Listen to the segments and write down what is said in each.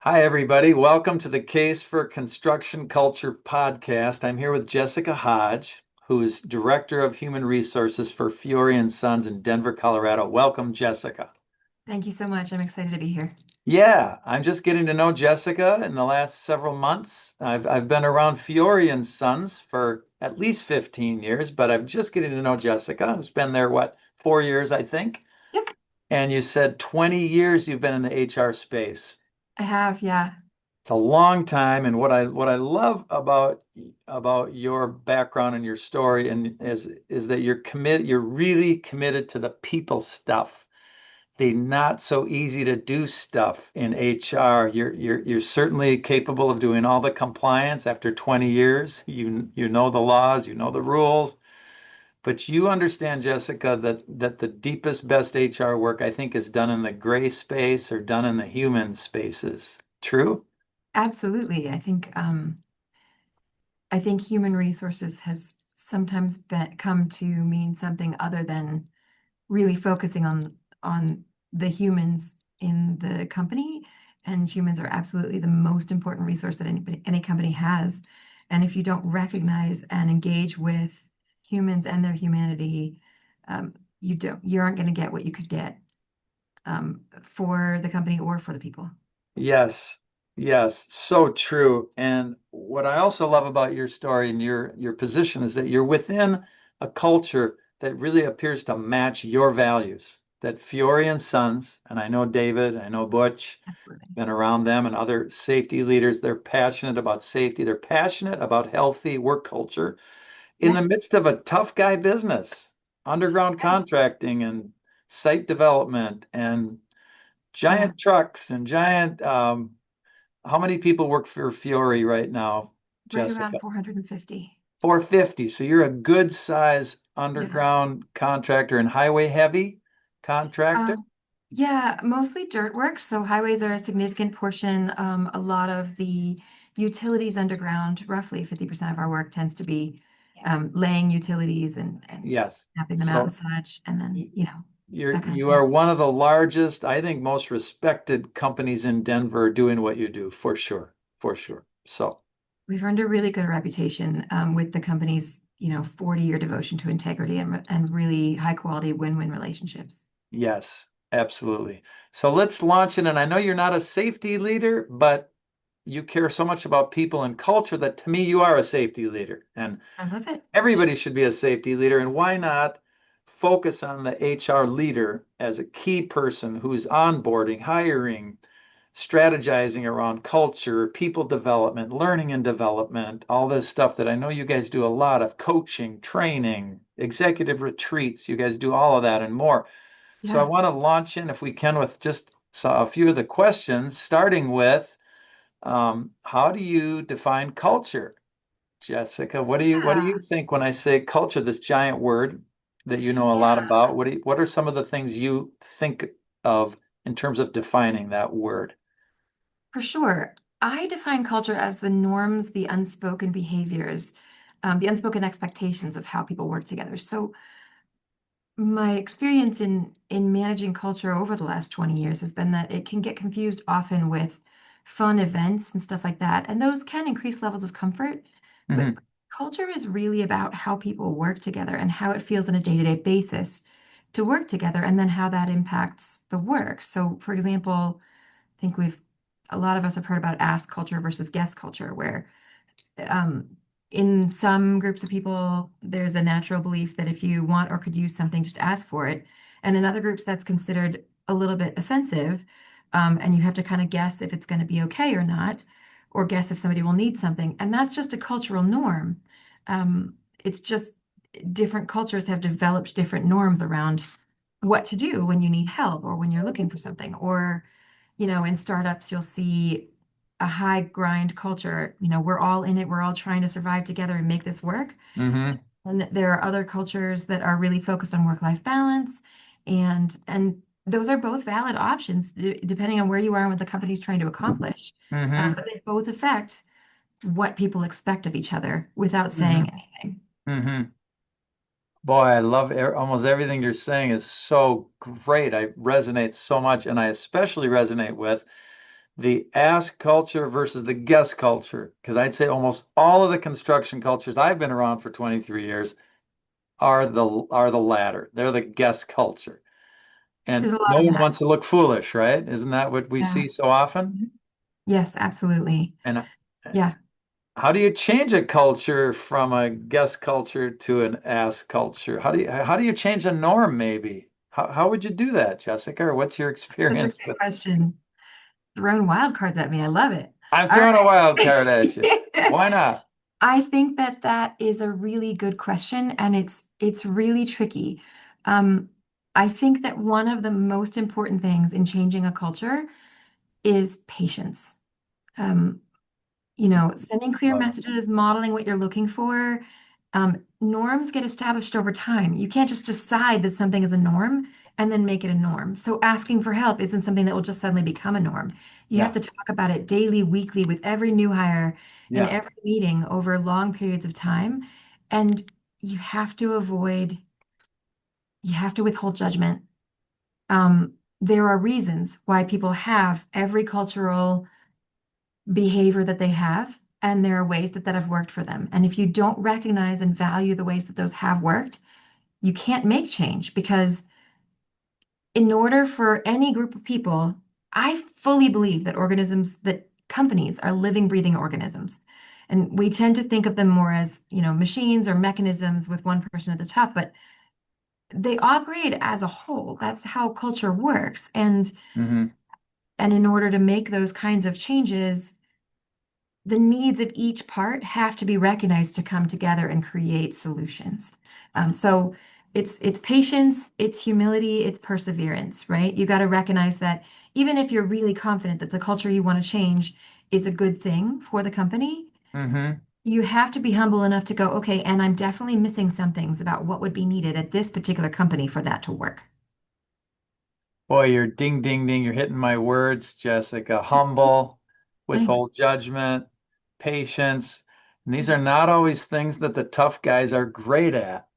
Hi, everybody. Welcome to the Case for Construction Culture podcast. I'm here with Jessica Hodge, who is Director of Human Resources for Fiore Sons in Denver, Colorado. Welcome, Jessica. Thank you so much. I'm excited to be here. Yeah, I'm just getting to know Jessica in the last several months. I've been around Fiore Sons for at least 15 years, but I'm just getting to know Jessica, who's been there, 4 years, I think. Yep, And you said 20 years you've been in the HR space. I have. Yeah. It's a long time, and what I love about your background and your story and is that you're really committed to the people stuff, the not so easy to do stuff in HR. You're certainly capable of doing all the compliance after 20 years. You know the laws, you know the rules, but you understand, Jessica, that the deepest, best HR work I think is done in the gray space or done in the human spaces. True? Absolutely. I think human resources has sometimes come to mean something other than really focusing on the humans in the company. And humans are absolutely the most important resource that any company has. And if you don't recognize and engage with humans and their humanity, you aren't going to get what you could get for the company or for the people. Yes, yes, so true. And what I also love about your story and your position is that you're within a culture that really appears to match your values. That Fiore and Sons, and I know David, I know Butch, Absolutely. been around them and other safety leaders, they're passionate about safety. They're passionate about healthy work culture in Yeah. the midst of a tough guy business, underground Yeah. contracting and site development and Yeah. giant trucks and giant how many people work for Fiore right now, Right around Jessica? 450. 450. So you're a good size Yeah. underground contractor and highway heavy contractor? Um, yeah, mostly dirt work. So highways are a significant portion. A lot of the utilities underground, roughly 50% of our work tends to be laying utilities and Yes. snapping them out and So such. And then, y- that kind of you are thing. one of the largest, I think most respected companies in Denver doing what you do, for sure. For sure. So We've earned a really good reputation with the company's, 40-year devotion to integrity and really high quality win-win relationships. yes, absolutely. So let's launch in. And I know you're not a safety leader, but you care so much about people and culture that to me you are a safety leader. And I love it. everybody should be a safety leader. And why not focus on the HR leader as a key person who's onboarding, hiring, strategizing around culture, people development, learning and development, all this stuff that I know you guys do a lot of coaching, training, executive retreats. You guys do all of that and more. So I Yeah. want to launch in, if we can, with just a few of the questions, starting with how do you define culture? Jessica, what do you Yeah. think when I say culture, this giant word that you know a lot Yeah. about? What are some of the things you think of in terms of defining that word? For sure. I define culture as the norms, the unspoken behaviors, the unspoken expectations of how people work together. So my experience in managing culture over the last 20 years has been that it can get confused often with fun events and stuff like that. And those can increase levels of comfort. But Hmm. culture is really about how people work together and how it feels on a day-to-day basis to work together, and then how that impacts the work. So, for example, I think a lot of us have heard about ask culture versus guest culture, where um, in some groups of people, there's a natural belief that if you want or could use something, just ask for it. And in other groups, that's considered a little bit offensive. And you have to kind of guess if it's going to be okay or not, or guess if somebody will need something. And that's just a cultural norm. It's just different cultures have developed different norms around what to do when you need help or when you're looking for something. Or, in startups, you'll see a high grind culture. We're all in it, we're all trying to survive together and make this work. Hmm. And there are other cultures that are really focused on work-life balance. And those are both valid options depending on where you are and what the company's trying to accomplish. Hmm. But they both affect what people expect of each other without Hmm. saying anything. Hmm. Boy, I love almost everything you're saying is so great. I resonate so much, and I especially resonate with the ask culture versus the guess culture. Because I'd say almost all of the construction cultures I've been around for 23 years are the latter. They're the guess culture. There's And a no lot of one that. wants to look foolish, right? Isn't that what we Yeah. see so often? Mhm. Yes, absolutely. And Yeah. how do you change a culture from a guess culture to an ask culture? How do you change a norm maybe? How would you do that, Jessica? Or what's your Such a experience great with? question. Throwing wild cards at me. I love it. I'm All throwing a wild card at you. right. Why not? I think that that is a really good question, and it's really tricky. Um, I think that one of the most important things in changing a culture is patience. Um, sending clear Love it. messages, modeling what you're looking for. Norms get established over time. You can't just decide that something is a norm and then make it a norm. So asking for help isn't something that will just suddenly become a norm. You have Yeah. to talk about it daily, weekly, with every new hire in Yeah. every meeting over long periods of time. And you have to you have to withhold judgment. There are reasons why people have every cultural behavior that they have, and there are ways that have worked for them. And if you don't recognize and value the ways that those have worked, you can't make change because in order for any group of people, I fully believe that companies are living, breathing organisms. And we tend to think of them more as, machines or mechanisms with one person at the top, but they operate as a whole. That's how culture works. Hmm. And in order to make those kinds of changes, the needs of each part have to be recognized to come together and create solutions. So it's patience, it's humility, it's perseverance, right? You got to recognize that even if you're really confident that the culture you want to change is a good thing for the company, Hmm. you have to be humble enough to go, okay, and I'm definitely missing some things about what would be needed at this particular company for that to work. Boy, you're ding, ding, ding. You're hitting my words, Jessica. Humble, Thanks. withhold judgment, patience. And these are not always things that the tough guys are great at.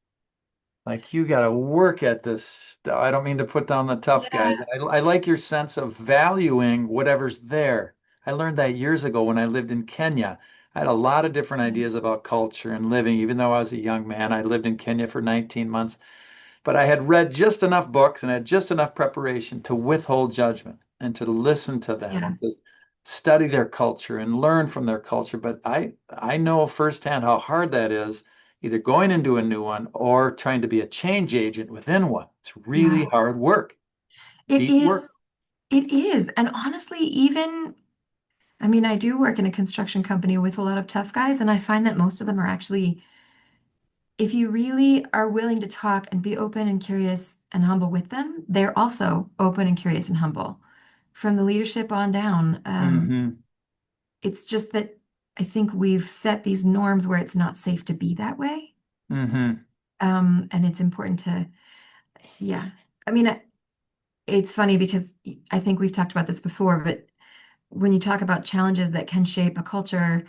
Like you got to work at this stuff. I don't mean to put down the tough guys. Yeah. I like your sense of valuing whatever's there. I learned that years ago when I lived in Kenya. I had a lot of different ideas about culture and living. Even though I was a young man, I lived in Kenya for 19 months. But I had read just enough books and had just enough preparation to withhold judgment and to listen to them Yeah. and to study their culture and learn from their culture. But I know firsthand how hard that is, either going into a new one or trying to be a change agent within one. It's really Yeah. hard work, It deep is. work. It is. And honestly, I mean, I do work in a construction company with a lot of tough guys, and I find that most of them are actually, if you really are willing to talk and be open and curious and humble with them, they're also open and curious and humble. From the leadership on down, Hmm. it's just that I think we've set these norms where it's not safe to be that way. Hmm. And it's important to, yeah. I mean, it's funny because I think we've talked about this before, but when you talk about challenges that can shape a culture,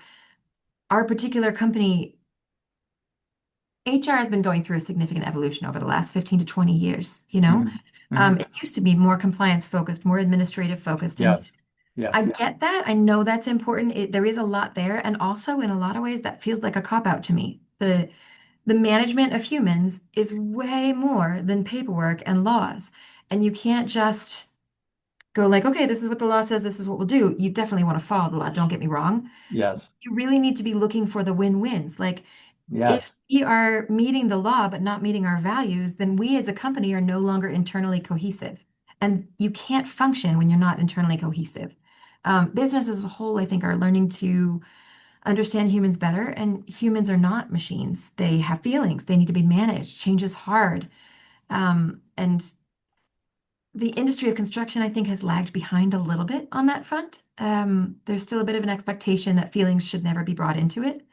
our particular company HR has been going through a significant evolution over the last 15 to 20 years, you know? Hmm. Hmm. It used to be more compliance focused, more administrative focused, and Yes. I Yes. get that. I know that's important. There is a lot there, and also in a lot of ways that feels like a cop out to me. The management of humans is way more than paperwork and laws, and you can't just go like, okay, this is what the law says, this is what we'll do. You definitely want to follow the law, don't get me wrong. Yes. You really need to be looking for the win-wins. Like if Yes. we are meeting the law but not meeting our values, then we as a company are no longer internally cohesive. And you can't function when you're not internally cohesive. Business as a whole, I think, are learning to understand humans better, and humans are not machines. They have feelings, they need to be managed. Change is hard. And the industry of construction, I think, has lagged behind a little bit on that front. There's still a bit of an expectation that feelings should never be brought into it.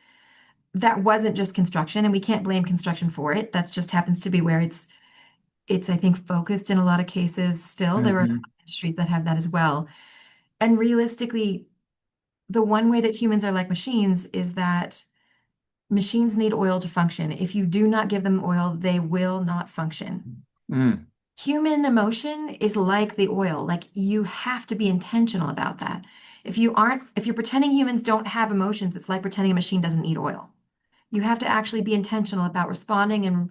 That wasn't just construction, and we can't blame construction for it. That just happens to be where it's I think focused in a lot of cases still. There are some Hmm. industries that have that as well. And realistically, the one way that humans are like machines is that machines need oil to function. If you do not give them oil, they will not function. Human emotion is like the oil. Like you have to be intentional about that. If you're pretending humans don't have emotions, it's like pretending a machine doesn't need oil. You have to actually be intentional about responding and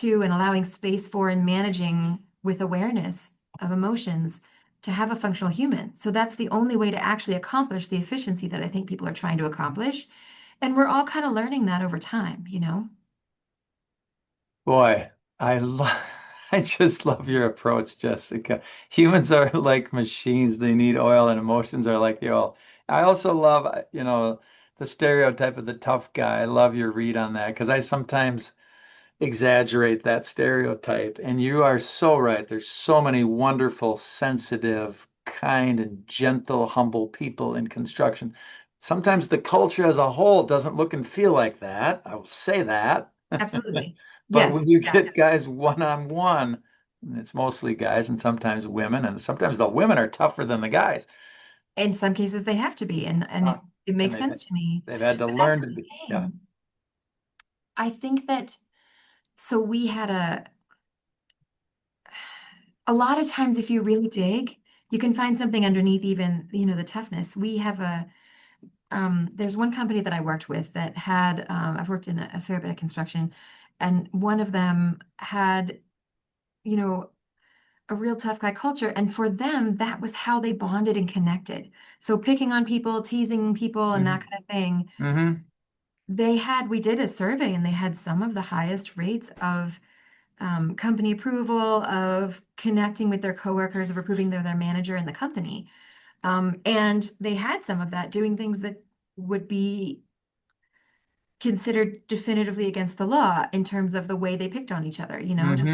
allowing space for and managing with awareness of emotions to have a functional human. So that's the only way to actually accomplish the efficiency that I think people are trying to accomplish. And we're all kind of learning that over time, you know? Boy, I love I just love your approach, Jessica. Humans are like machines. They need oil and emotions are like the oil. I also love, the stereotype of the tough guy. I love your read on that because I sometimes exaggerate that stereotype. And you are so right. There's so many wonderful, sensitive, kind, and gentle, humble people in construction. Sometimes the culture as a whole doesn't look and feel like that. I will say that. Absolutely. But Yes, when you exactly. get guys one on one, it's mostly guys and sometimes women, and sometimes the women are tougher than the guys. In some cases they have to be, and Uh, it and makes sense to me. they've had to But that's learn to the be, yeah. thing. I think that so we had a lot of times if you really dig, you can find something underneath even, the toughness. We have there's one company that I worked with that had, I've worked in a fair bit of construction, and one of them had, you know, a real tough guy culture. And for them, that was how they bonded and connected. So picking on people, teasing people, and that Hmm. kind of thing. Hmm. We did a survey and they had some of the highest rates of company approval, of connecting with their coworkers, of approving their manager in the company. And they had some of that doing things that would be considered definitively against the law in terms of the way they picked on each other, just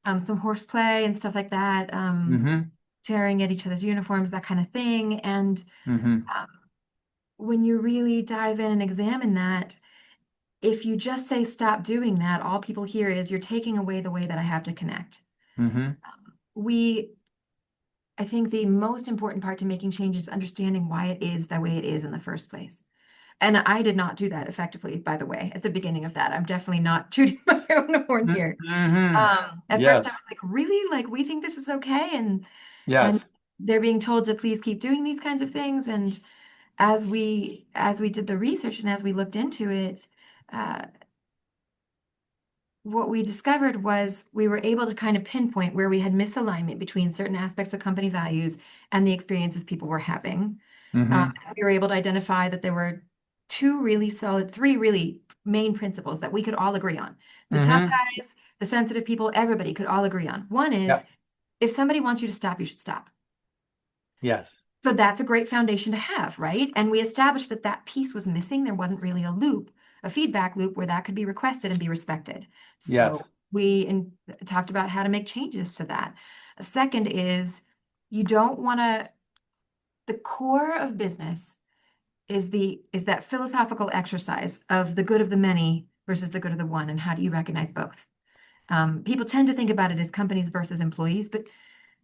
Hmm. some horseplay and stuff like that, Hmm. tearing at each other's uniforms, that kind of thing. And Hmm. um, when you really dive in and examine that, if you just say stop doing that, all people hear is you're taking away the way that I have to connect. Hmm. We, I think the most important part to making change is understanding why it is the way it is in the first place. And I did not do that effectively, by the way, at the beginning of that. I'm definitely not tooting my own horn here. Hmm. At first I Yes. was like, really? Like we think this is okay? And Yes. they're being told to please keep doing these kinds of things. And as we did the research and as we looked into it, uh, what we discovered was we were able to kind of pinpoint where we had misalignment between certain aspects of company values and the experiences people were having. Hmm. We were able to identify that there were three really main principles that we could all agree on. The tough Hmm. guys, the sensitive people, everybody could all agree on. One is Yep. if somebody wants you to stop, you should stop. Yes. So that's a great foundation to have, right? And we established that that piece was missing. There wasn't really a loop, a feedback loop where that could be requested and be respected. So Yes. talked about how to make changes to that. A second is you don't want to, the core of business is that philosophical exercise of the good of the many versus the good of the one, and how do you recognize both? People tend to think about it as companies versus employees, but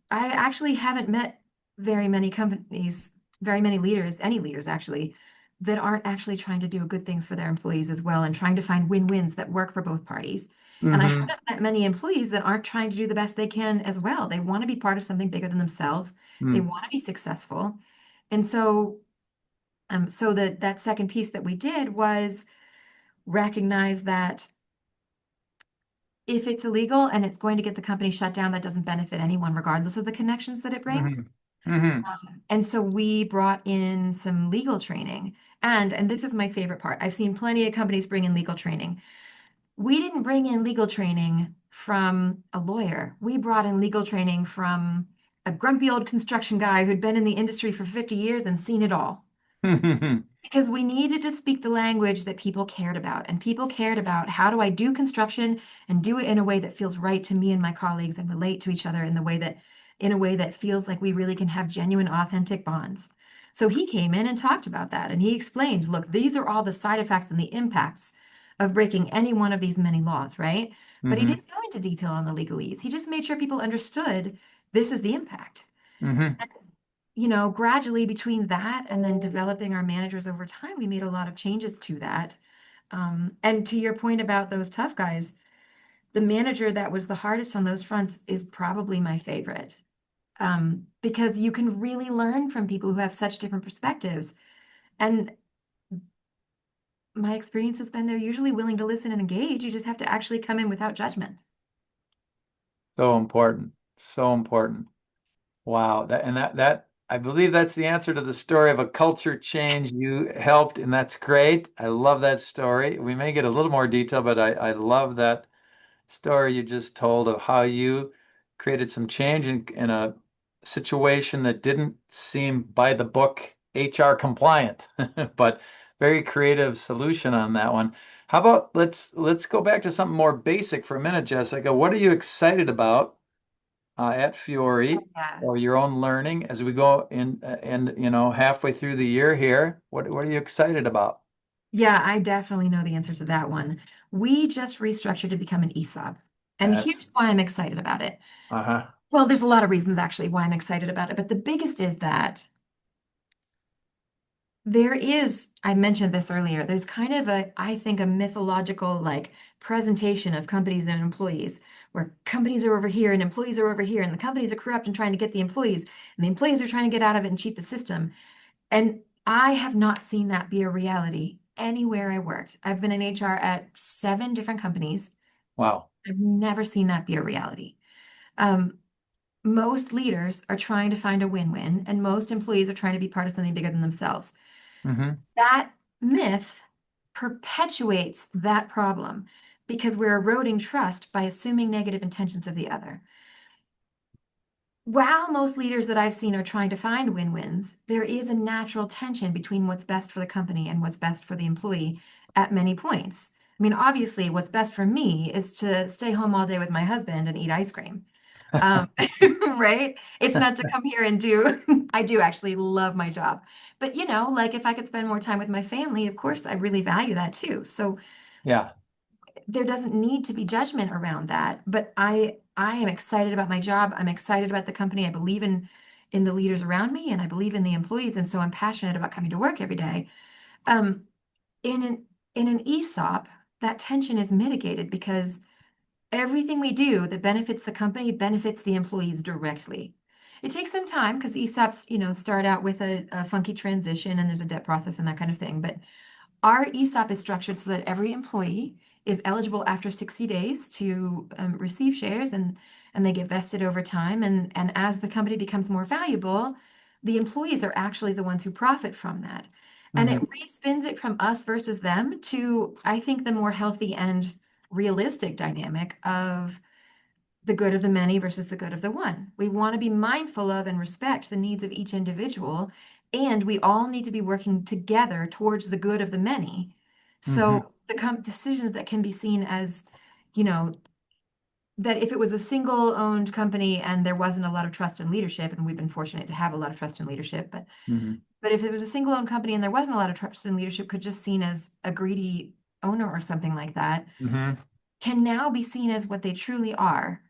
I actually haven't met very many companies, very many leaders, any leaders actually, that aren't actually trying to do good things for their employees as well and trying to find win-wins that work for both parties. And I Hmm. haven't met many employees that aren't trying to do the best they can as well. They want to be part of something bigger than themselves. They Mm. want to be successful. And so that second piece that we did was recognize that if it's illegal and it's going to get the company shut down, that doesn't benefit anyone, regardless of the connections that it brings. Hmm. Hmm. And so we brought in some legal training. And this is my favorite part. I've seen plenty of companies bring in legal training. We didn't bring in legal training from a lawyer. We brought in legal training from a grumpy old construction guy who'd been in the industry for 50 years and seen it all. Hmm. Because we needed to speak the language that people cared about. And people cared about how do I do construction and do it in a way that feels right to me and my colleagues and relate to each other in a way that feels like we really can have genuine, authentic bonds. So he came in and talked about that. And he explained, look, these are all the side effects and the impacts of breaking any one of these many laws, right? But he Hmm. didn't go into detail on the legalese. He just made sure people understood this is the impact. Hmm. Gradually between that and then developing our managers over time, we made a lot of changes to that. And to your point about those tough guys, the manager that was the hardest on those fronts is probably my favorite. because you can really learn from people who have such different perspectives. And my experience has been they're usually willing to listen and engage. You just have to actually come in without judgment. So important. So important. Wow. That I believe that's the answer to the story of a culture change you helped, and that's great. I love that story. We may get a little more detail, but I love that story you just told of how you created some change in a situation that didn't seem by the book HR compliant, but very creative solution on that one. How about let's go back to something more basic for a minute, Jessica. What are you excited about at Fiore Yeah. or your own learning as we go in and halfway through the year here? What are you excited about? Yeah, I definitely know the answer to that one. We just restructured to become an ESOP. And That's here's why I'm excited about it. uh-huh. Well, there's a lot of reasons actually why I'm excited about it, but the biggest is that there is, I mentioned this earlier, there's kind of I think, a mythological like presentation of companies and employees, where companies are over here and employees are over here, and the companies are corrupt and trying to get the employees, and the employees are trying to get out of it and cheat the system. And I have not seen that be a reality anywhere I worked. I've been in HR at 7 different companies. Wow. I've never seen that be a reality. Um, Most leaders are trying to find a win-win, and most employees are trying to be part of something bigger than themselves. Hmm. That myth perpetuates that problem because we're eroding trust by assuming negative intentions of the other. While most leaders that I've seen are trying to find win-wins, there is a natural tension between what's best for the company and what's best for the employee at many points. I mean, obviously, what's best for me is to stay home all day with my husband and eat ice cream. Um, right? It's not to come here and do, I do actually love my job. But, like if I could spend more time with my family, of course, I really value that too. So Yeah. there doesn't need to be judgment around that. But I am excited about my job. I'm excited about the company. I believe in the leaders around me and I believe in the employees. And so I'm passionate about coming to work every day. Um, in an in an ESOP, that tension is mitigated because everything we do that benefits the company benefits the employees directly. It takes some time because ESOPs, start out with a funky transition and there's a debt process and that kind of thing. But our ESOP is structured so that every employee is eligible after 60 days to receive shares, and they get vested over time. And as the company becomes more valuable, the employees are actually the ones who profit from that. And it Hmm. respins it from us versus them to, I think, the more healthy and realistic dynamic of the good of the many versus the good of the one. We want to be mindful of and respect the needs of each individual, and we all need to be working together towards the good of the many. Hmm. So the decisions that can be seen as, you know, that if it was a single owned company and there wasn't a lot of trust in leadership, and we've been fortunate to have a lot of trust in leadership, Hmm. but if it was a single owned company and there wasn't a lot of trust in leadership, could just seen as a greedy owner or something like that, Hmm. can now be seen as what they truly are,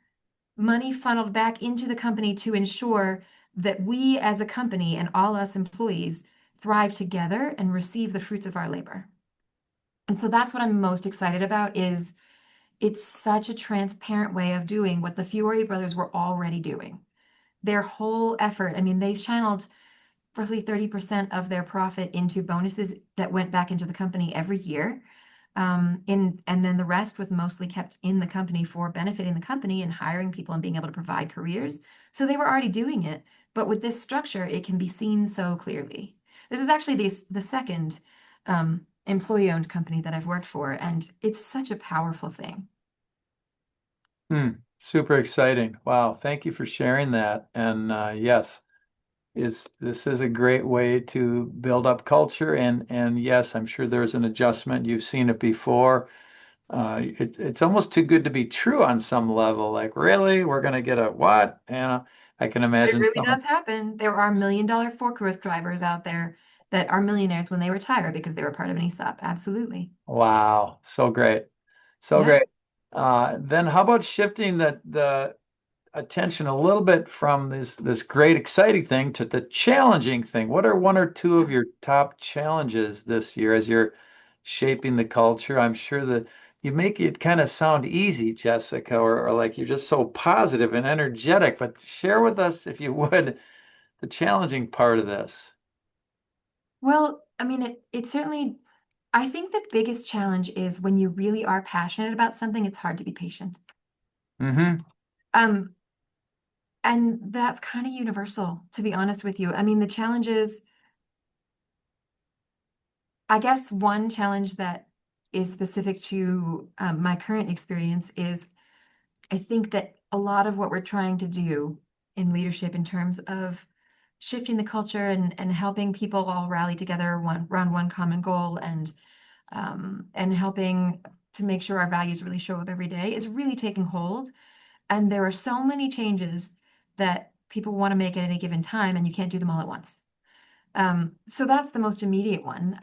money funneled back into the company to ensure that we as a company and all us employees thrive together and receive the fruits of our labor. And so that's what I'm most excited about is it's such a transparent way of doing what the Fiore brothers were already doing. Their whole effort, I mean, they channeled roughly 30% of their profit into bonuses that went back into the company every year. And then the rest was mostly kept in the company for benefiting the company and hiring people and being able to provide careers. So they were already doing it. But with this structure, it can be seen so clearly. This is actually the second employee-owned company that I've worked for, and it's such a powerful thing. Hmm. Super exciting. Wow. Thank you for sharing that. And yes, this is a great way to build up culture. And yes, I'm sure there's an adjustment. You've seen it before. It's almost too good to be true on some level. Like, really, we're gonna get a what? And I can But it imagine really someone. does happen. There are $1 million forklift drivers out there that are millionaires when they retire because they were part of an ESOP. Absolutely. Wow, so great, so Yeah. great. Then how about shifting the attention a little bit from this great exciting thing to the challenging thing? What are one or two of your top challenges this year as you're shaping the culture? I'm sure the you make it kind of sound easy, Jessica, or like you're just so positive and energetic, but share with us, if you would, the challenging part of this. Well, I mean, it certainly, I think the biggest challenge is when you really are passionate about something, it's hard to be patient. Mm-hmm. Um, and that's kind of universal, to be honest with you. I mean, the challenge is, I guess one challenge that is specific to my current experience is I think that a lot of what we're trying to do in leadership in terms of shifting the culture and helping people all rally together around one common goal and helping to make sure our values really show up every day is really taking hold. And there are so many changes that people want to make at any given time, and you can't do them all at once. So that's the most immediate one.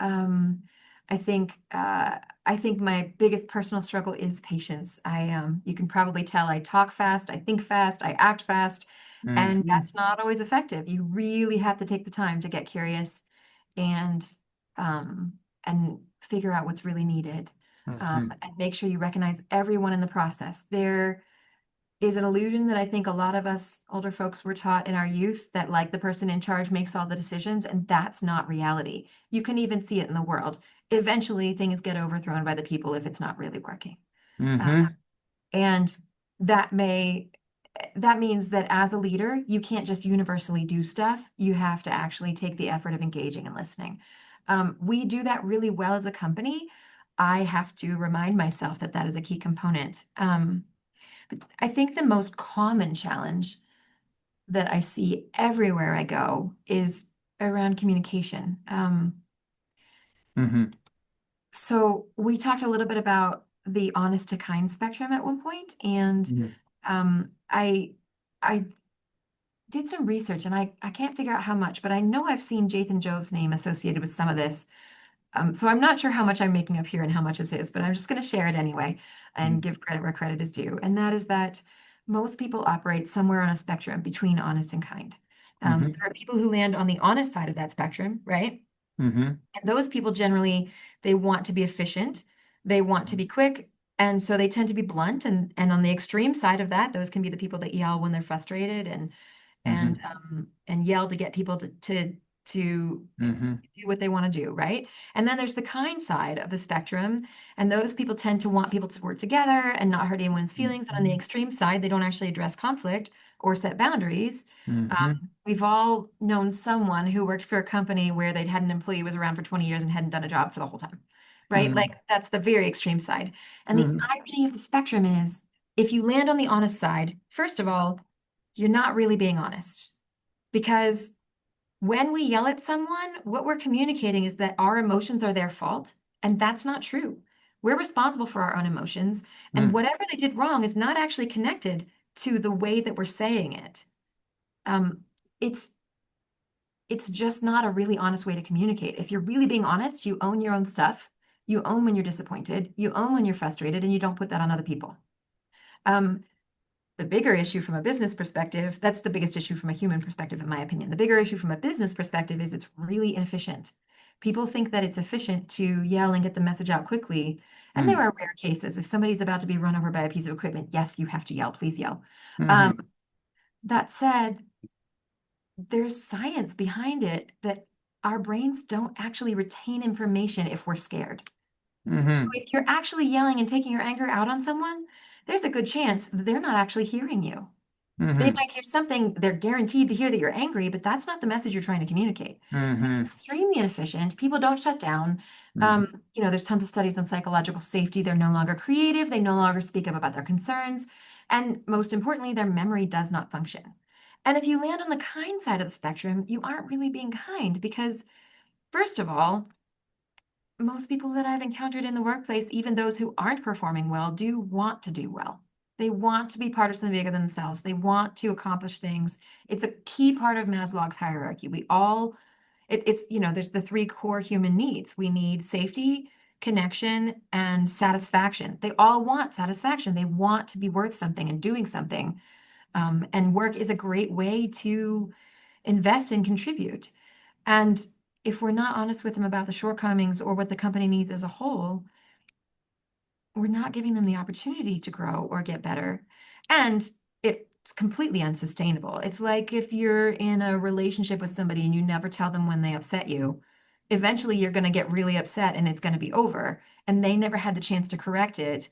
I think I think my biggest personal struggle is patience. You can probably tell I talk fast, I think fast, I act fast, and Mm-hmm. that's not always effective. You really have to take the time to get curious and um, and figure out what's really needed, Mm-hmm. and make sure you recognize everyone in the process. There is an illusion that I think a lot of us older folks were taught in our youth that like the person in charge makes all the decisions, and that's not reality. You can even see it in the world. Eventually, things get overthrown by the people if it's not really working. Uh, Mm-hmm. and that may that means that as a leader, you can't just universally do stuff. You have to actually take the effort of engaging and listening. We do that really well as a company. I have to remind myself that that is a key component. But I think the most common challenge that I see everywhere I go is around communication. Mm-hmm. So we talked a little bit about the honest to kind spectrum at one point, and Mm-hmm. I did some research, and I can't figure out how much, but I know I've seen Jathan Jove's name associated with some of this. So I'm not sure how much I'm making up here and how much is his, but I'm just going to share it anyway and give credit where credit is due. And that is that most people operate somewhere on a spectrum between honest and kind. Mm-hmm. There are people who land on the honest side of that spectrum, right? Mm-hmm. And those people generally, they want to be efficient, they want to be quick, and so they tend to be blunt. And on the extreme side of that, those can be the people that yell when they're frustrated Mm-hmm. and yell to get people to Mm-hmm. do what they want to do, right? And then there's the kind side of the spectrum, and those people tend to want people to work together and not hurt anyone's feelings. And on the Mm-hmm. extreme side, they don't actually address conflict or set boundaries. Mm-hmm. We've all known someone who worked for a company where they'd had an employee who was around for 20 years and hadn't done a job for the whole time, right? Mm-hmm. Like that's the very extreme side. And the Mm-hmm. irony of the spectrum is if you land on the honest side, first of all, you're not really being honest because when we yell at someone, what we're communicating is that our emotions are their fault, and that's not true. We're responsible for our own emotions, and whatever they did wrong is not actually connected to the way that we're saying it. Um, it's it's just not a really honest way to communicate. If you're really being honest, you own your own stuff. You own when you're disappointed. You own when you're frustrated, and you don't put that on other people. Um, the bigger issue from a business perspective, that's the biggest issue from a human perspective, in my opinion. The bigger issue from a business perspective is it's really inefficient. People think that it's efficient to yell and get the message out quickly. And there Mm-hmm. are rare cases. If somebody's about to be run over by a piece of equipment, yes, you have to yell. Please yell. Mm-hmm. Um, that said, there's science behind it that our brains don't actually retain information if we're scared. Mm-hmm. If you're actually yelling and taking your anger out on someone, there's a good chance that they're not actually hearing you. They Mm-hmm. might hear something, they're guaranteed to hear that you're angry, but that's not the message you're trying to communicate. So it's Mm-hmm. extremely inefficient. People don't shut down. Mm-hmm. There's tons of studies on psychological safety. They're no longer creative. They no longer speak up about their concerns. And most importantly, their memory does not function. And if you land on the kind side of the spectrum, you aren't really being kind because, first of all, most people that I've encountered in the workplace, even those who aren't performing well, do want to do well. They want to be part of something bigger than themselves. They want to accomplish things. It's a key part of Maslow's hierarchy. There's the three core human needs. We need safety, connection, and satisfaction. They all want satisfaction. They want to be worth something and doing something. And work is a great way to invest and contribute. And if we're not honest with them about the shortcomings or what the company needs as a whole, we're not giving them the opportunity to grow or get better. And it's completely unsustainable. It's like if you're in a relationship with somebody and you never tell them when they upset you, eventually you're going to get really upset and it's going to be over. And they never had the chance to correct it.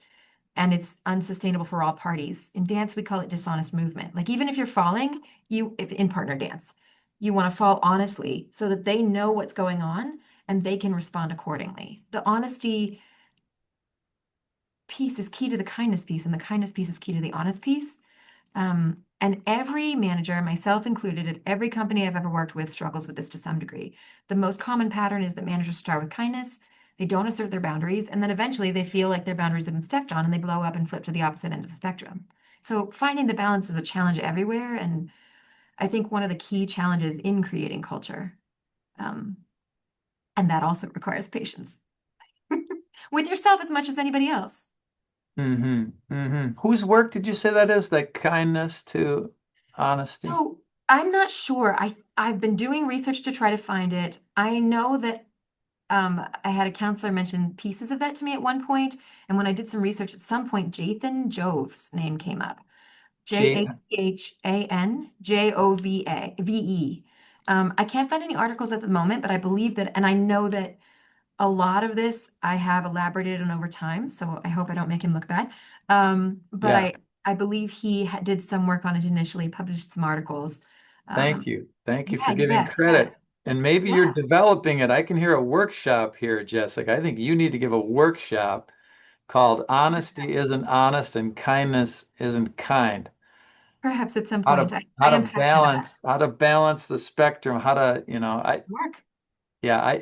And it's unsustainable for all parties. In dance, we call it dishonest movement. Like even if you're falling, if in partner dance, you want to fall honestly so that they know what's going on and they can respond accordingly. The honesty piece is key to the kindness piece, and the kindness piece is key to the honest piece. And every manager, myself included, at every company I've ever worked with struggles with this to some degree. The most common pattern is that managers start with kindness, they don't assert their boundaries, and then eventually they feel like their boundaries have been stepped on and they blow up and flip to the opposite end of the spectrum. So finding the balance is a challenge everywhere, and I think one of the key challenges in creating culture. Um, and that also requires patience with yourself as much as anybody else. Whose work did you say that is? That kindness to honesty? So I'm not sure. I've been doing research to try to find it. I know that I had a counselor mention pieces of that to me at one point, and when I did some research, at some point, Jathan Jove's name came up. J. Jathanjoveve. I can't find any articles at the moment, but I believe that, and I know that a lot of this I have elaborated on over time, so I hope I don't make him look bad. But Yeah. I believe he did some work on it initially, published some articles. Thank Um, you. Thank you yeah, for you giving bet. Yeah, credit. And maybe you're yeah. developing it. I can hear a workshop here, Jessica. I think you need to give a workshop called Honesty Isn't Honest and Kindness Isn't Kind. Perhaps at some How point. to I how to am passionate about balance the spectrum, how to, work,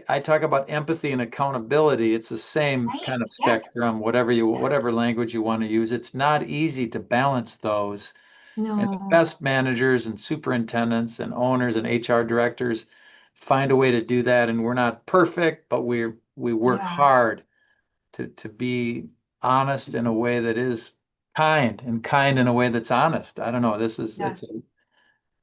I talk about empathy and accountability. It's the same right? kind of Yeah, spectrum, yeah. whatever language you want to use. It's not easy to balance those. And the No, best managers and superintendents and owners and HR directors find a way to do that. And we're not perfect, but we work yeah, hard to be honest in a way that is kind and kind in a way that's honest. I don't know. yeah. It's an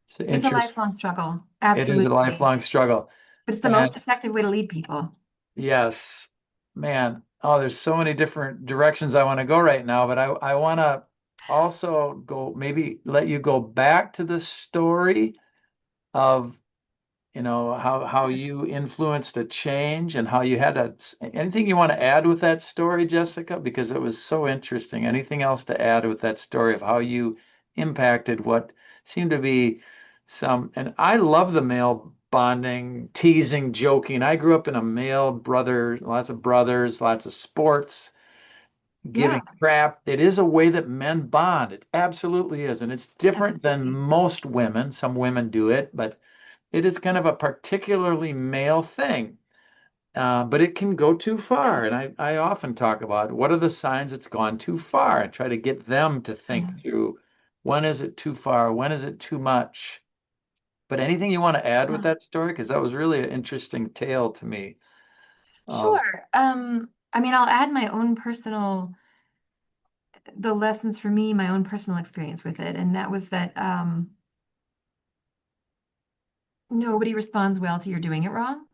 It's a interest. lifelong struggle. It is a Absolutely. lifelong struggle. But it's the And most effective way to lead people. yes, man. Oh, there's so many different directions I want to go right now, but I want to also go maybe let you go back to the story of how you influenced a change and how you had anything you want to add with that story, Jessica, because it was so interesting. Anything else to add with that story of how you impacted what seemed to be and I love the male bonding, teasing, joking. I grew up in a male brother, lots of sports, Yeah, giving crap. It is a way that men bond. It absolutely is. And it's different than absolutely. most women. Some women do it, but it is kind of a particularly male thing, but it can go too far. And I often talk about what are the signs it's gone too far and try to get them to think Yeah. through when is it too far? When is it too much? But anything you want to add with Yeah. that story? Because that was really an interesting tale to me. Of Sure. I mean, I'll add the lessons for me, my own personal experience with it. And that was that nobody responds well to you're doing it wrong.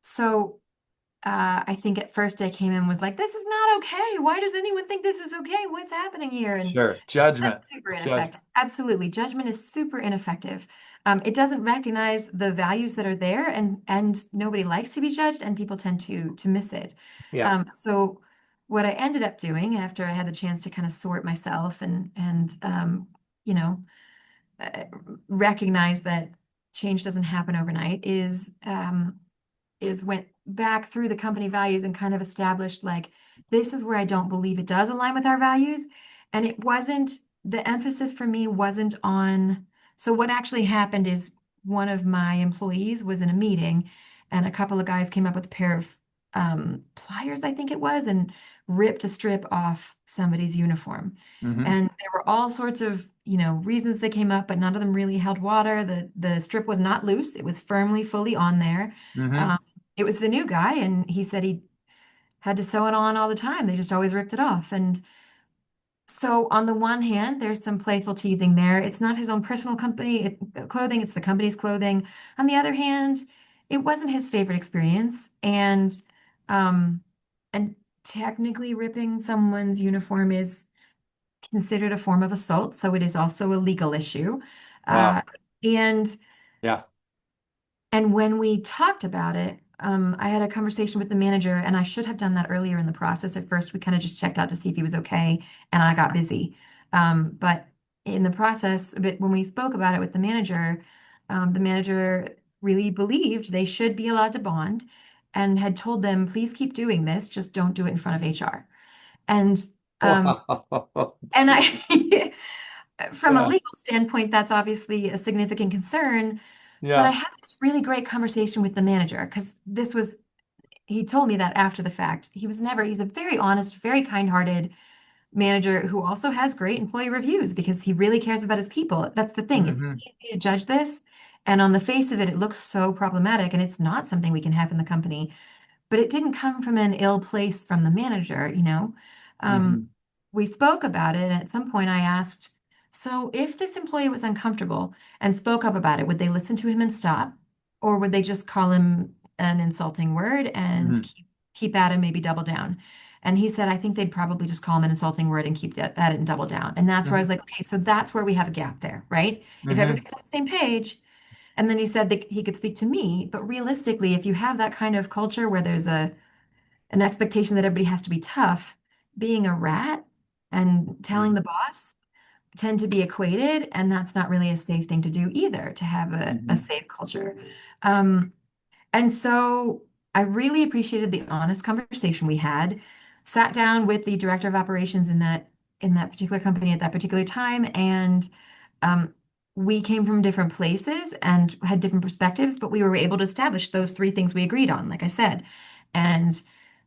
So I think at first I came in was like, this is not okay. Why does anyone think this is okay? What's happening here? And sure, that's judgment, super judgment. ineffective. Absolutely. Judgment is super ineffective. It doesn't recognize the values that are there, and nobody likes to be judged, and people tend to miss it. Yeah. So what I ended up doing after I had the chance to kind of sort myself and you know, uh, recognize that change doesn't happen overnight is went back through the company values and kind of established like this is where I don't believe it does align with our values. And it wasn't the emphasis for me wasn't on. So what actually happened is one of my employees was in a meeting and a couple of guys came up with a pair of pliers, I think it was, and ripped a strip off somebody's uniform. Mm-hmm. And there were all sorts of, reasons that came up, but none of them really held water. The strip was not loose. It was firmly, fully on there. Mm-hmm. Um, it was the new guy, and he said he had to sew it on all the time. They just always ripped it off. And so, on the one hand, there's some playful teasing there. It's not his own personal clothing, it's the company's clothing. On the other hand, it wasn't his favorite experience. Um, and technically ripping someone's uniform is considered a form of assault, so it is also a legal issue. Uh, Wow. and Yeah. And when we talked about it, I had a conversation with the manager, and I should have done that earlier in the process. At first, we kind of just checked out to see if he was okay, and I got busy. But in the process, but when we spoke about it with the manager really believed they should be allowed to bond and had told them, please keep doing this, just don't do it in front of HR. And um, Wow. and Gee. I, from a Yeah. legal standpoint, that's obviously a significant concern. But I Yeah. had this really great conversation with the manager because he told me that after the fact. He's a very honest, very kind-hearted manager who also has great employee reviews because he really cares about his people. That's the thing. It's Hmm. easy to judge this. And on the face of it, it looks so problematic, and it's not something we can have in the company, but it didn't come from an ill place from the manager. Um, Hmm. we spoke about it, and at some point I asked, so if this employee was uncomfortable and spoke up about it, would they listen to him and stop? Or would they just call him an insulting word and Hmm. keep at him, maybe double down? And he said, I think they'd probably just call him an insulting word and keep at it and double down. And that's where I was Hmm. like, okay, so that's where we have a gap there, right? If Hmm. everybody's on the same page, and then he said that he could speak to me, but realistically, if you have that kind of culture where there's an expectation that everybody has to be tough, being a rat and telling the boss tend to be equated, and that's not really a safe thing to do either, to have a Hmm. safe culture. Um, and so I really appreciated the honest conversation we had, sat down with the director of operations in that particular company at that particular time, and um, we came from different places and had different perspectives, but we were able to establish those three things we agreed on, like I said. And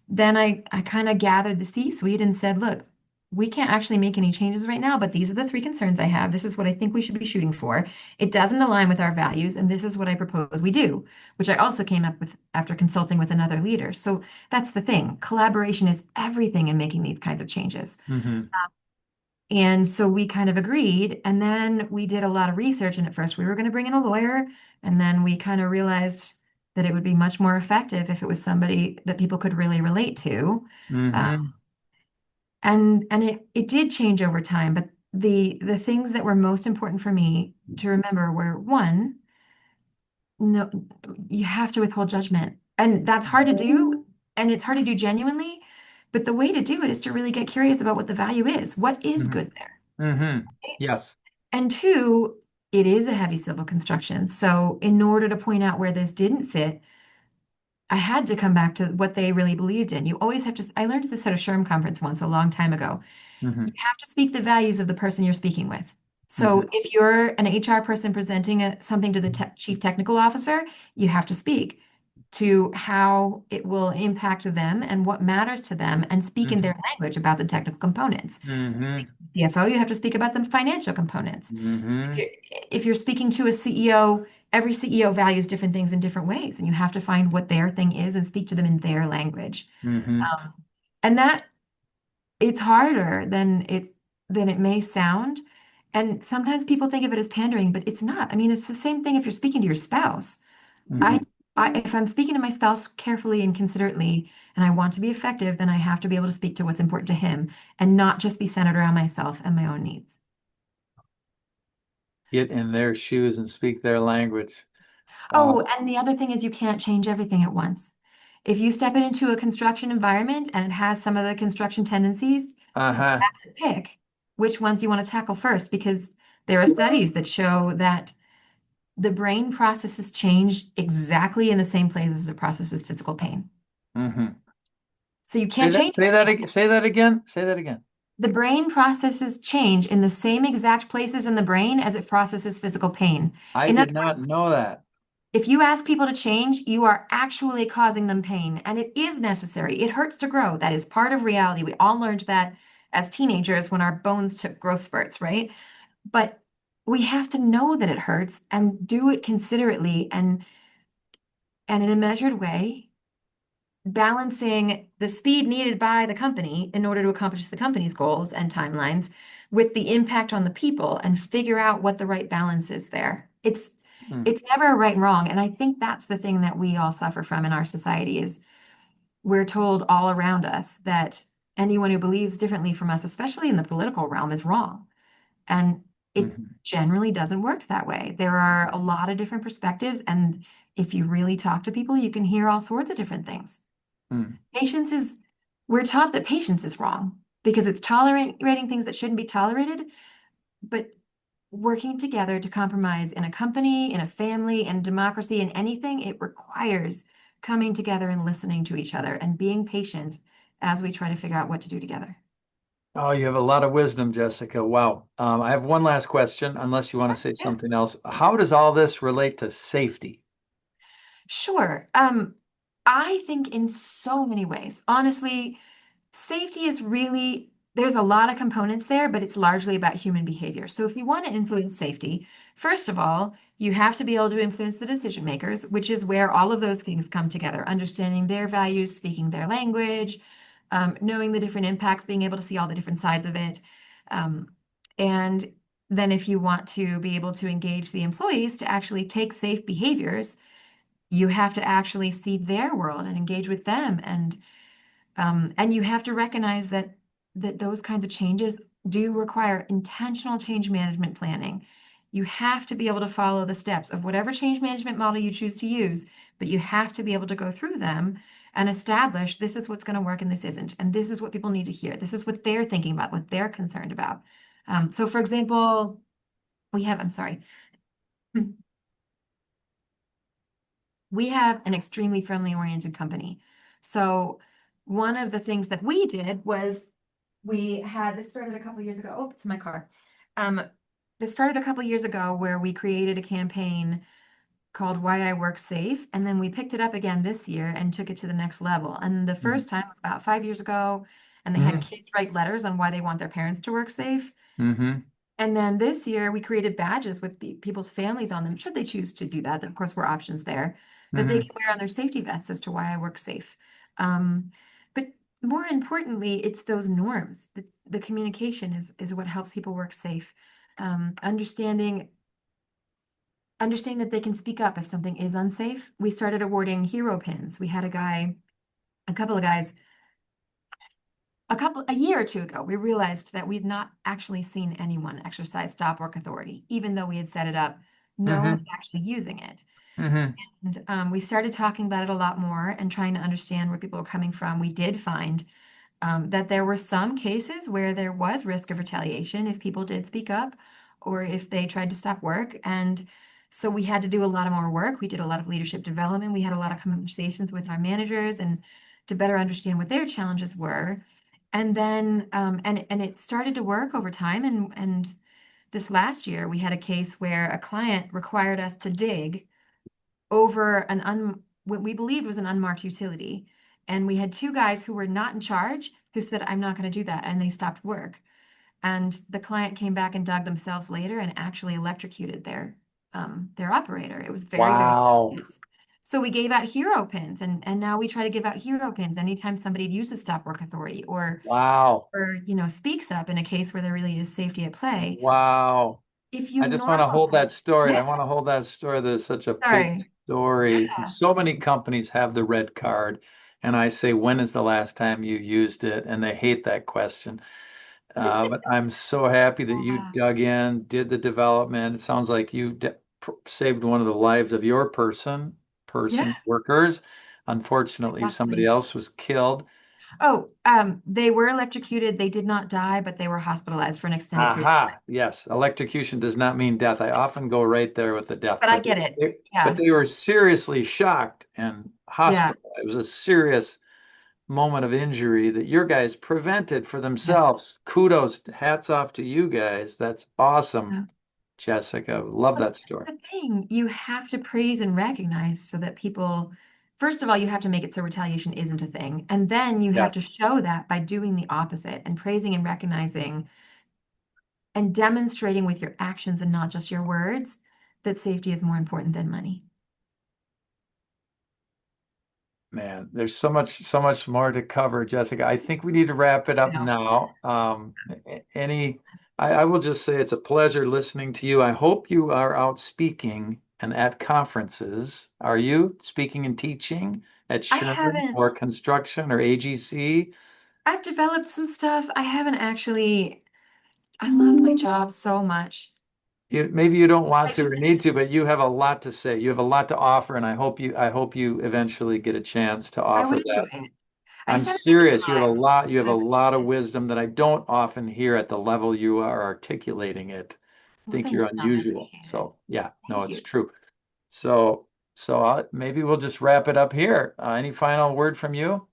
then I kind of gathered the C-suite and said, look, we can't actually make any changes right now, but these are the three concerns I have. This is what I think we should be shooting for. It doesn't align with our values, and this is what I propose we do, which I also came up with after consulting with another leader. So that's the thing. Collaboration is everything in making these kinds of changes. Hmm. And so we kind of agreed, and then we did a lot of research. And at first, we were going to bring in a lawyer, and then we kind of realized that it would be much more effective if it was somebody that people could really relate to. Uh, Hmm. and it did change over time, but the things that were most important for me to remember were one, no, you have to withhold judgment. And that's hard to do, and it's hard to do genuinely, but the way to do it is to really get curious about what the value is. What is Hmm. good there? Hmm. Yes. And two, it is a heavy civil construction. So, in order to point out where this didn't fit, I had to come back to what they really believed in. You always have to, I learned this at a SHRM conference once a long time ago. You Hmm. have to speak the values of the person you're speaking with. Hmm. So, if you're an HR person presenting something to the chief technical officer, you have to speak to how it will impact them and what matters to them and speak in their Hmm. language about the technical components. You speak Hmm. to the CFO, you have to speak about the financial components. If Hmm. you're, if you're speaking to a CEO, every CEO values different things in different ways, and you have to find what their thing is and speak to them in their language. Hmm. Um, and that it's harder than it may sound. And sometimes people think of it as pandering, but it's not. I mean, it's the same thing if you're speaking to your spouse. I, Hmm. if I'm speaking to my spouse carefully and considerately, and I want to be effective, then I have to be able to speak to what's important to him and not just be centered around myself and my own needs. Get in their shoes and speak their language. Oh, Wow. and the other thing is you can't change everything at once. If you step into a construction environment and it has some of the construction tendencies, you Uh-huh. have to pick which ones you want to tackle first because there are studies that show that the brain processes change exactly in the same places as it processes physical pain. Hmm. So you can't change Say that everything. again. Say that again. Say that again. The brain processes change in the same exact places in the brain as it processes physical pain. I In other did not know that. If you ask people to change, you are actually causing them pain, and it is necessary. It hurts to grow. That is part of reality. We all learned that as teenagers when our bones took growth spurts, right? But we have to know that it hurts and do it considerately and in a measured way, balancing the speed needed by the company in order to accomplish the company's goals and timelines with the impact on the people and figure out what the right balance is there. Mm. It's never a right and wrong. And I think that's the thing that we all suffer from in our society is we're told all around us that anyone who believes differently from us, especially in the political realm, is wrong. And it Mhm. generally doesn't work that way. There are a lot of different perspectives, and if you really talk to people, you can hear all sorts of different things. Mm. Patience is, we're taught that patience is wrong because it's tolerating things that shouldn't be tolerated, but working together to compromise in a company, in a family, in democracy, in anything, it requires coming together and listening to each other and being patient as we try to figure out what to do together. Oh, you have a lot of wisdom, Jessica. Wow. I have one last question, unless you want to say Yeah. something else. How does all this relate to safety? Sure. I think in so many ways, honestly, safety is really, there's a lot of components there, but it's largely about human behavior. So if you want to influence safety, first of all, you have to be able to influence the decision makers, which is where all of those things come together, understanding their values, speaking their language, knowing the different impacts, being able to see all the different sides of it. Um, and then if you want to be able to engage the employees to actually take safe behaviors, you have to actually see their world and engage with them, and you have to recognize that those kinds of changes do require intentional change management planning. You have to be able to follow the steps of whatever change management model you choose to use, but you have to be able to go through them and establish this is what's going to work and this isn't, and this is what people need to hear. This is what they're thinking about, what they're concerned about. So, for example, I'm sorry. We have an extremely family oriented company. So one of the things that we did was we had this started a couple years ago. Oh, it's my car. Um, this started a couple years ago where we created a campaign called Why I Work Safe. And then we picked it up again this year and took it to the next level. And the Mm-hmm. first time was about 5 years ago, and they had kids write letters on why they want their parents to work safe. Mm-hmm. And then this year we created badges with people's families on them, should they choose to do that. Of course, we're options there that they Mm-hmm. can wear on their safety vests as to why I work safe. Um, but more importantly, it's those norms. The communication is what helps people work safe. Understanding that they can speak up if something is unsafe. We started awarding hero pins. We had a couple of guys a year or two ago, we realized that we'd not actually seen anyone exercise stop work authority, even though we had set it up. No one was Mm-hmm. actually using it. Mm-hmm. And we started talking about it a lot more and trying to understand where people were coming from. We did find that there were some cases where there was risk of retaliation if people did speak up or if they tried to stop work. And so we had to do a lot of more work. We did a lot of leadership development. We had a lot of conversations with our managers and to better understand what their challenges were. And then and it started to work over time. And this last year we had a case where a client required us to dig over what we believed was an unmarked utility. And we had two guys who were not in charge who said, I'm not going to do that. And they stopped work. And the client came back and dug themselves later and actually electrocuted their operator. It was very, very Wow. serious. So we gave out hero pins, and now we try to give out hero pins anytime somebody uses stop work authority Wow. or speaks up in a case where there really is safety at play. Wow. If you I just want to hold normalize, that story. I yes, want to hold that story. That is such a big sorry. story. And Yeah. so many companies have the red card. And I say, when is the last time you used it? And they hate that question. But I'm so happy that you Yeah. dug in, did the development. It sounds like you saved one of the lives of your Yeah, workers. Unfortunately, somebody possibly. else was killed. Oh, they were electrocuted. They did not die, but they were hospitalized for an extended period of time. Aha, yes. Electrocution does not mean death. I often go right there with the death, But I get it. but Yeah. they were seriously shocked and Yeah. hospitalized. It was a serious moment of injury that your guys prevented for Yeah. themselves. Kudos, hats off to you guys. That's awesome, Yeah. Jessica. Love But that story. the thing you have to praise and recognize so that people, first of all, you have to make it so retaliation isn't a thing. And then you have to Yes. show that by doing the opposite and praising and recognizing and demonstrating with your actions and not just your words that safety is more important than money. Man, there's so much more to cover, Jessica. I think we need to wrap it I up know. now. I will just say it's a pleasure listening to you. I hope you are out speaking and at conferences. Are you speaking and teaching? at I Sherman haven't, or construction or AGC? I've developed some stuff. I haven't actually, I love my job so much. Maybe you don't want I to just, or need to, but you have a lot to say. You have a lot to offer, and I hope you eventually get a chance to I would offer enjoy that. it. I I'm just haven't taken serious. time. You have I a appreciate lot of it. wisdom that I don't often hear at the level you are articulating it. I Well, think thank you're you, Tom. I unusual. appreciate it. So yeah, no, Thank it's you. true. So maybe we'll just wrap it up here. Any final word from you?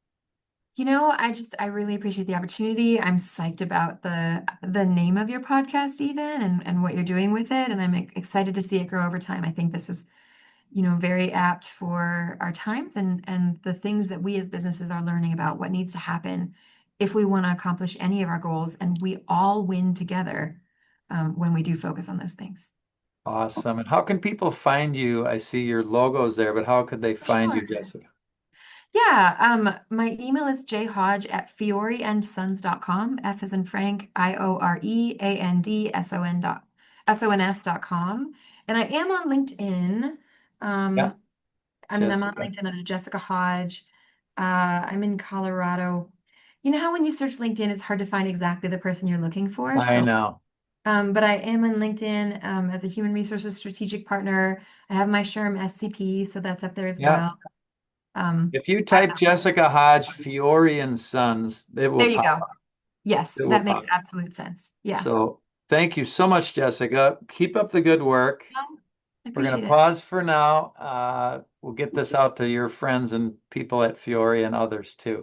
I really appreciate the opportunity. I'm psyched about the name of your podcast even and what you're doing with it. And I'm excited to see it grow over time. I think this is, very apt for our times and the things that we as businesses are learning about what needs to happen if we want to accomplish any of our goals. And we all win together when we do focus on those things. Awesome. And how can people find you? I see your logos there, but how could they For find you, sure. Jessica? Yeah, my email is jhodge@fioreandsons.com. F as in Frank, IOREANDSON.com. And I am on LinkedIn. Yeah, Um, I'm on Jessica. LinkedIn under Jessica Hodge. I'm in Colorado. You know how when you search LinkedIn, it's hard to find exactly the person you're looking for. I So, know. but I am on LinkedIn as a human resources strategic partner. I have my SHRM SCP, so that's up there as Yeah. well. Um, If you I type Jessica Hodge, Fiore and Sons, it will There you pop go. up. Yes, It will that makes pop. absolute sense. Yeah. So thank you so much, Jessica. Keep up the good work. No, I We're going appreciate to it. pause for now. We'll get this out to your friends and people at Fiore and others too.